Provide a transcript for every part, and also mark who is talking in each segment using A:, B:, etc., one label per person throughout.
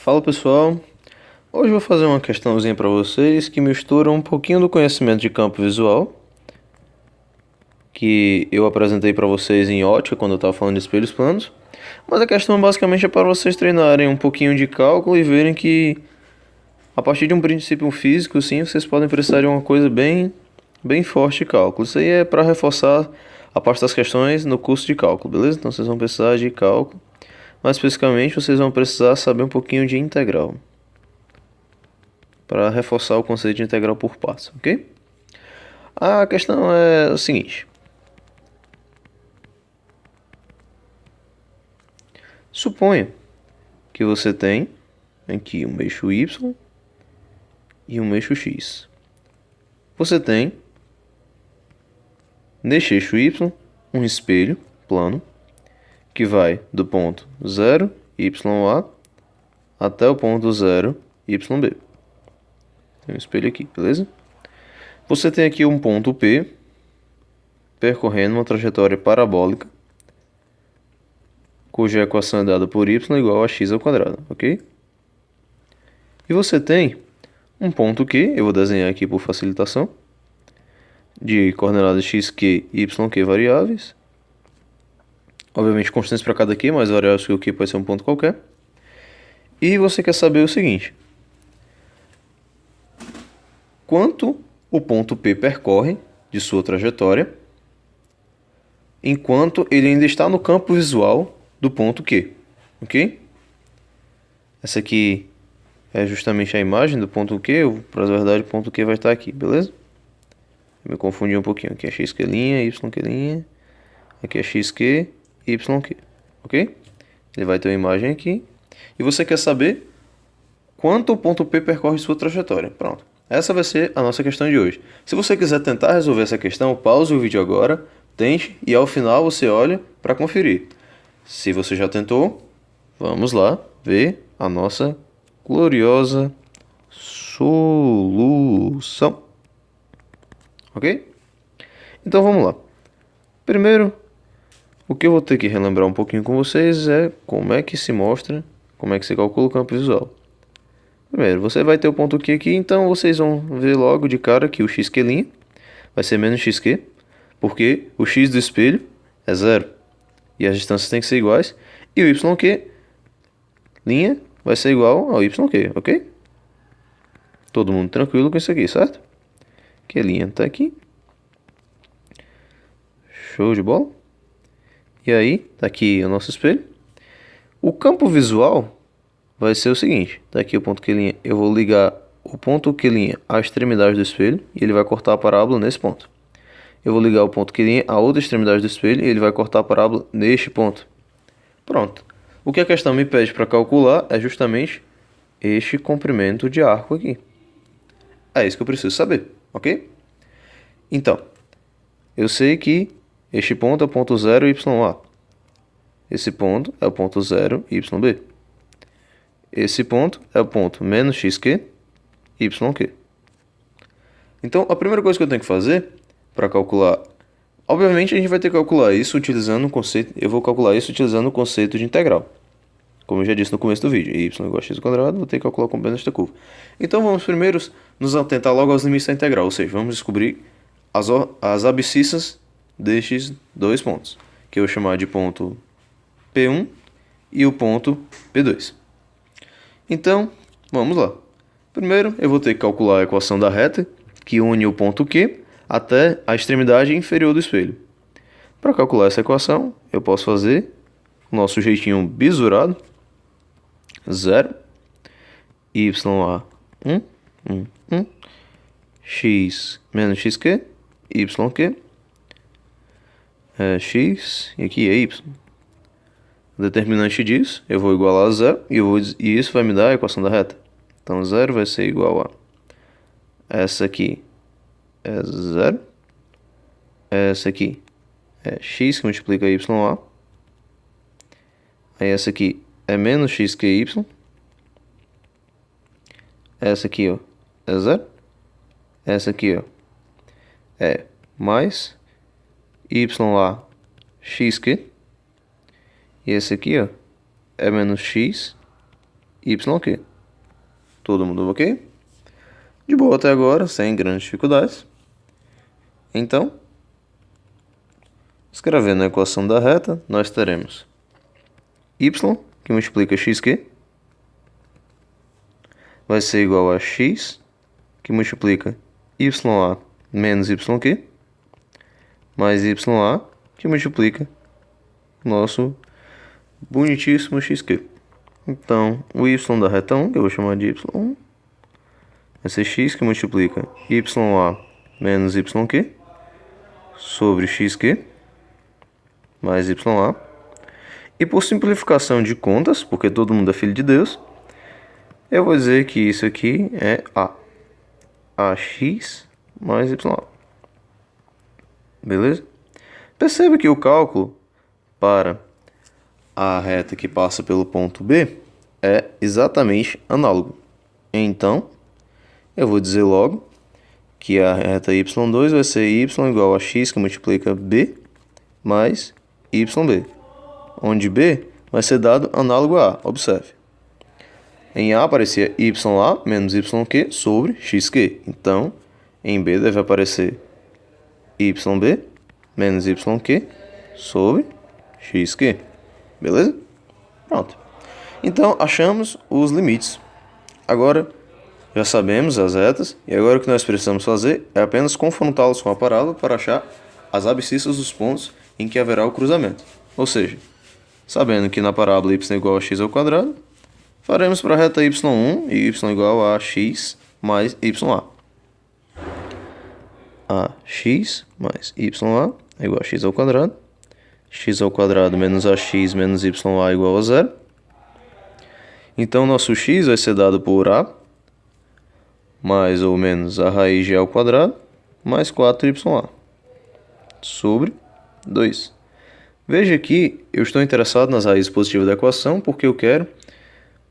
A: Fala pessoal, hoje eu vou fazer uma questãozinha para vocês que mistura um pouquinho do conhecimento de campo visual que eu apresentei para vocês em ótica quando eu estava falando de espelhos planos, mas a questão basicamente é para vocês treinarem um pouquinho de cálculo e verem que a partir de um princípio físico, sim, vocês podem precisar de uma coisa bem forte de cálculo. Isso aí é para reforçar a parte das questões no curso de cálculo, beleza? Então vocês vão precisar de cálculo, mais especificamente vocês vão precisar saber um pouquinho de integral, para reforçar o conceito de integral por partes, ok? A questão é o seguinte: suponha que você tem aqui um eixo y e um eixo x. Você tem neste eixo y um espelho plano que vai do ponto 0, ya, até o ponto 0, yb. Tem um espelho aqui, beleza? Você tem aqui um ponto P percorrendo uma trajetória parabólica cuja equação é dada por y igual a x ao quadrado, ok? E você tem um ponto Q, eu vou desenhar aqui por facilitação, de coordenadas xq e yq variáveis. Obviamente constantes para cada Q, mas variáveis que o Q pode ser um ponto qualquer. E você quer saber o seguinte: quanto o ponto P percorre de sua trajetória enquanto ele ainda está no campo visual do ponto Q, ok? Essa aqui é justamente a imagem do ponto Q, para a verdade o ponto Q vai estar aqui, beleza? Eu me confundi um pouquinho, aqui é xq', yq', aqui é xq, yq, ok? Ele vai ter uma imagem aqui, e você quer saber quanto o ponto P percorre sua trajetória. Pronto, essa vai ser a nossa questão de hoje. Se você quiser tentar resolver essa questão, pause o vídeo agora, tente, e ao final você olha para conferir. Se você já tentou, vamos lá ver a nossa gloriosa solução. Ok? Então vamos lá. Primeiro, o que eu vou ter que relembrar um pouquinho com vocês é como é que se mostra, como é que se calcula o campo visual. Primeiro, você vai ter o ponto Q aqui, então vocês vão ver logo de cara que o xq' vai ser menos xq, porque o x do espelho é zero e as distâncias têm que ser iguais, e o yq' vai ser igual ao yq, ok? Todo mundo tranquilo com isso aqui, certo? Que tá aqui. Show de bola. E aí, tá aqui o nosso espelho. O campo visual vai ser o seguinte: tá aqui o ponto Q', eu vou ligar o ponto Q' à extremidade do espelho e ele vai cortar a parábola nesse ponto. Eu vou ligar o ponto Q' à outra extremidade do espelho e ele vai cortar a parábola neste ponto. Pronto. O que a questão me pede para calcular é justamente este comprimento de arco aqui. É isso que eu preciso saber, ok? Então, eu sei que este ponto é o ponto 0, ya. Esse ponto é o ponto 0, yb. Esse ponto é o ponto menos xq, yq. Então, a primeira coisa que eu tenho que fazer para calcular... Obviamente, a gente vai ter que calcular isso utilizando o conceito... Eu vou calcular isso utilizando o conceito de integral. Como eu já disse no começo do vídeo, y igual a x ao quadrado, vou ter que calcular com esta curva. Então, vamos primeiro nos atentar logo aos limites da integral. Ou seja, vamos descobrir as abscissas destes dois pontos, que eu vou chamar de ponto P1 e o ponto P2. Então, vamos lá. Primeiro, eu vou ter que calcular a equação da reta, que une o ponto Q até a extremidade inferior do espelho. Para calcular essa equação, eu posso fazer o nosso jeitinho bisurado. 0, ya, 1, x menos xq, yq, x, e aqui é y. O determinante disso, eu vou igualar a 0, e isso vai me dar a equação da reta. Então 0 vai ser igual a... Essa aqui é 0. Essa aqui é x que multiplica ya. Aí essa aqui é menos xqy. Essa aqui, ó, é 0. Essa aqui, ó, é mais ya xq. E esse aqui, ó, é menos x YQ. Todo mundo ok? De boa até agora, sem grandes dificuldades. Então, escrevendo a equação da reta, nós teremos y, que multiplica xq, vai ser igual a x, que multiplica ya menos yq, mais ya, que multiplica nosso bonitíssimo xq. Então, o y da reta 1, que eu vou chamar de y1, vai ser x, que multiplica ya menos yq, sobre xq, mais ya. E por simplificação de contas, porque todo mundo é filho de Deus, eu vou dizer que isso aqui é ax mais ya. Beleza? Perceba que o cálculo para a reta que passa pelo ponto B é exatamente análogo. Então, eu vou dizer logo que a reta y2 vai ser y igual a x, que multiplica b, mais yb, onde b vai ser dado análogo a A. Observe. Em A aparecia ya menos yq sobre xq. Então, em B deve aparecer yb menos yq sobre xq. Beleza? Pronto. Então, achamos os limites. Agora, já sabemos as retas, e agora o que nós precisamos fazer é apenas confrontá-los com a parábola para achar as abscissas dos pontos em que haverá o cruzamento. Ou seja, sabendo que na parábola y igual a x ao quadrado, faremos para a reta y1 e y igual a x mais ya. Ax mais ya é igual a x ao quadrado. X ao quadrado menos ax menos ya igual a 0. Então, nosso x vai ser dado por a mais ou menos a raiz de a ao quadrado mais 4ya sobre 2. Veja que eu estou interessado nas raízes positivas da equação porque eu quero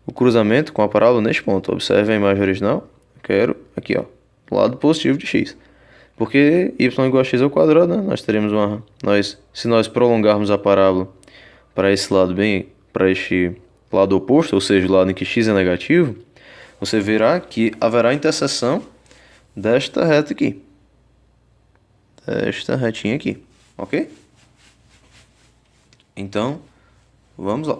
A: o cruzamento com a parábola neste ponto. Observe a imagem original. Eu quero aqui, ó, o lado positivo de x. Porque y igual a x ao quadrado, né? Nós teremos se nós prolongarmos a parábola para esse lado para este lado oposto, ou seja, o lado em que x é negativo, você verá que haverá interseção desta reta aqui. Desta retinha aqui, ok? Então, vamos lá.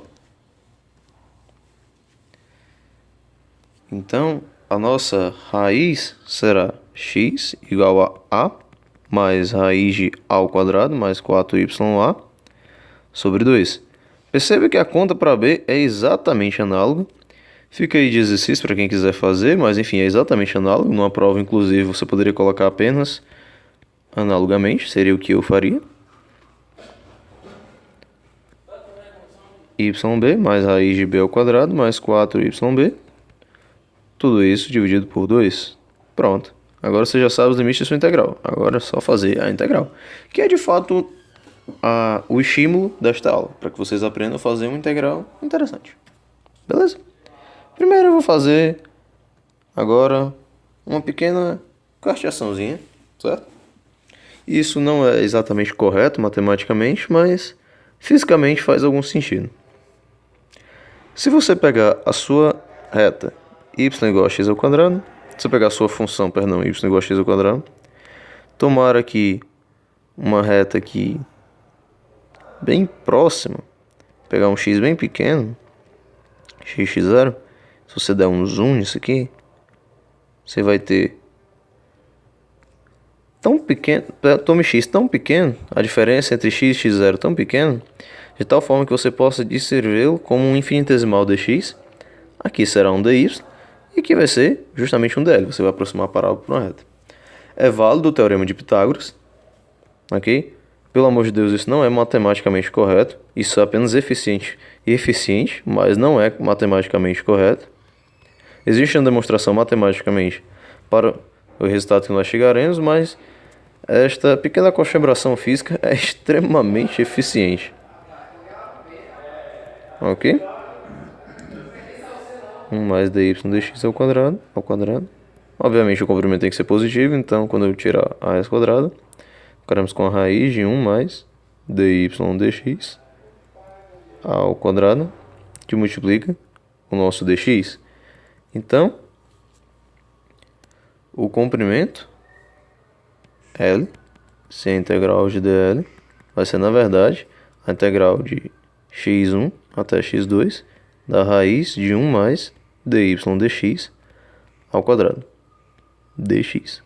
A: Então, a nossa raiz será x igual a mais raiz de a ao quadrado mais 4ya sobre 2. Perceba que a conta para b é exatamente análoga. Fica aí de exercício para quem quiser fazer, mas enfim, é exatamente análogo. Numa prova, inclusive, você poderia colocar apenas analogamente, seria o que eu faria. yb mais raiz de b ao quadrado mais 4yb. Tudo isso dividido por 2. Pronto. Agora você já sabe os limites de sua integral. Agora é só fazer a integral, que é de fato o estímulo desta aula, para que vocês aprendam a fazer uma integral interessante. Beleza? Primeiro eu vou fazer agora uma pequena carteaçãozinha, certo? Isso não é exatamente correto matematicamente, mas fisicamente faz algum sentido. Se você pegar a sua reta y igual a x ao quadrado, se você pegar a sua função, y igual a x ao quadrado, tomar aqui uma reta aqui bem próxima, pegar um x bem pequeno, x0, se você der um zoom nisso aqui, você vai ter tão pequeno, tome x tão pequeno, a diferença entre x e x0 tão pequeno, de tal forma que você possa descrevê-lo como um infinitesimal dx, aqui será um dy, e aqui vai ser justamente um dl, você vai aproximar a parábola por uma reta. É válido o teorema de Pitágoras, ok? Pelo amor de Deus, isso não é matematicamente correto, isso é apenas eficiente, mas não é matematicamente correto. Existe uma demonstração matematicamente para o resultado que nós chegaremos, mas esta pequena configuração física é extremamente eficiente. Ok? 1 mais dy dx ao quadrado. Obviamente o comprimento tem que ser positivo, então quando eu tirar a raiz quadrada, ficaremos com a raiz de 1 mais dy dx ao quadrado, que multiplica o nosso dx. Então, o comprimento L, se a integral de dl, vai ser, na verdade, a integral de x1 até x2 da raiz de 1 mais dy dx ao quadrado, dx.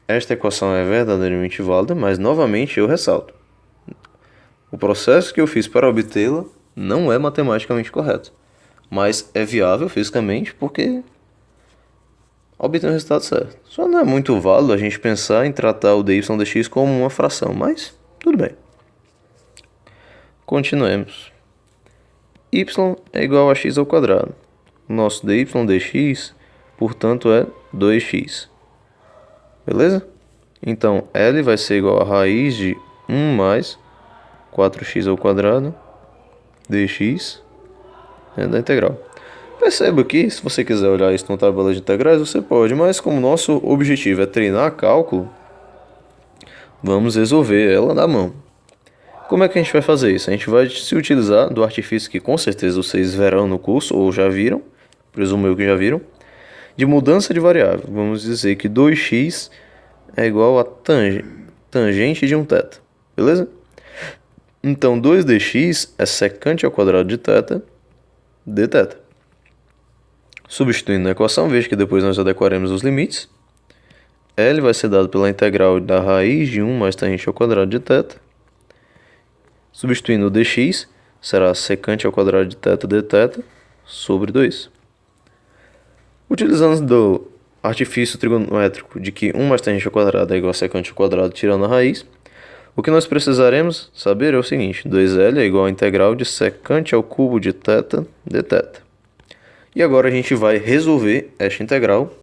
A: Esta equação é verdadeiramente válida, mas novamente eu ressalto. O processo que eu fiz para obtê-la não é matematicamente correto, mas é viável fisicamente porque obtém o resultado certo. Só não é muito válido a gente pensar em tratar o dy dx como uma fração, mas tudo bem. Continuemos. Y é igual a x ao quadrado. O nosso dy dx, portanto, é 2x. Beleza? Então, L vai ser igual a raiz de 1 mais 4x ao quadrado dx da integral. Perceba que, se você quiser olhar isso na tabela de integrais, você pode, mas como nosso objetivo é treinar cálculo, vamos resolver ela na mão. Como é que a gente vai fazer isso? A gente vai se utilizar do artifício que com certeza vocês verão no curso, ou já viram, presumo eu que já viram, de mudança de variável. Vamos dizer que 2x é igual a tangente de um θ, beleza? Então 2dx é secante ao quadrado de θ dθ. Substituindo na equação, veja que depois nós adequaremos os limites. L vai ser dado pela integral da raiz de 1 mais tangente ao quadrado de θ. Substituindo o dx, será secante ao quadrado de θ dθ sobre 2. Utilizando do artifício trigonométrico de que 1 mais tangente ao quadrado é igual a secante ao quadrado tirando a raiz, o que nós precisaremos saber é o seguinte: 2L é igual a integral de secante ao cubo de θ dθ. E agora a gente vai resolver esta integral